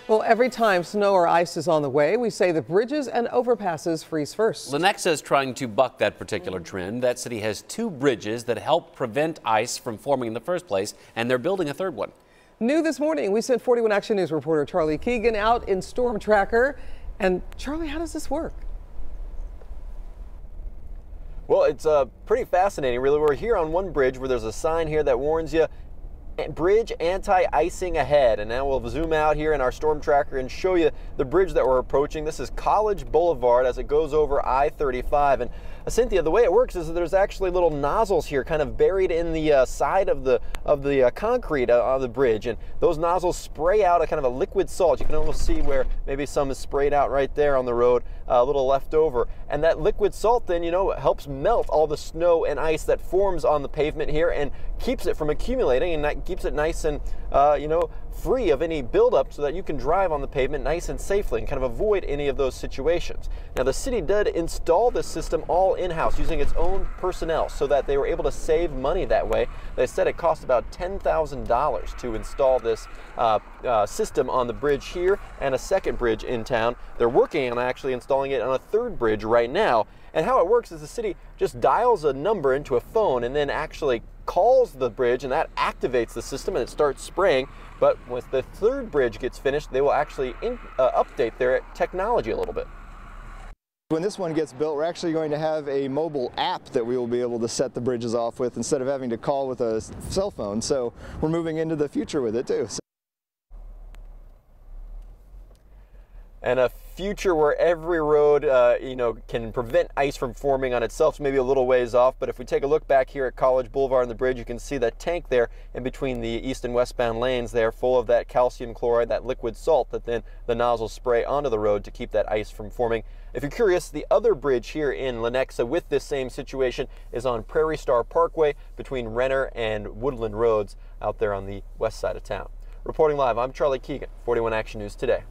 Well, every time snow or ice is on the way, we say the bridges and overpasses freeze first. Lenexa is trying to buck that particular trend. That city has two bridges that help prevent ice from forming in the first place, and they're building a third one. New this morning, we sent 41 Action News reporter Charlie Keegan out in Storm Tracker. And Charlie, how does this work? Well, it's pretty fascinating, really. We're here on one bridge where there's a sign here that warns you, bridge anti-icing ahead. And now we'll zoom out here in our storm tracker and show you the bridge that we're approaching. This is College Boulevard as it goes over I-35. And Cynthia, the way it works is that there's actually little nozzles here kind of buried in the side of the concrete of the bridge, and those nozzles spray out a kind of a liquid salt. You can almost see where maybe some is sprayed out right there on the road, a little left over. And that liquid salt then, helps melt all the snow and ice that forms on the pavement here and keeps it from accumulating, and that keeps it nice and free of any buildup so that you can drive on the pavement nice and safely and kind of avoid any of those situations. Now, the city did install this system all in-house using its own personnel so that they were able to save money that way. They said it cost about $10,000 to install this system on the bridge here and a second bridge in town. They're working on actually installing it on a third bridge right now. And how it works is the city just dials a number into a phone and then actually calls the bridge, and that activates the system and it starts spraying. But once the third bridge gets finished, they will actually update their technology a little bit. When this one gets built, we're actually going to have a mobile app that we will be able to set the bridges off with instead of having to call with a cell phone. So we're moving into the future with it too. And a future where every road, can prevent ice from forming on itself. So maybe a little ways off, but if we take a look back here at College Boulevard and the bridge, you can see that tank there in between the east and westbound lanes there, full of that calcium chloride, that liquid salt that then the nozzles spray onto the road to keep that ice from forming. If you're curious, the other bridge here in Lenexa with this same situation is on Prairie Star Parkway between Renner and Woodland Roads out there on the west side of town. Reporting live, I'm Charlie Keegan, 41 Action News Today.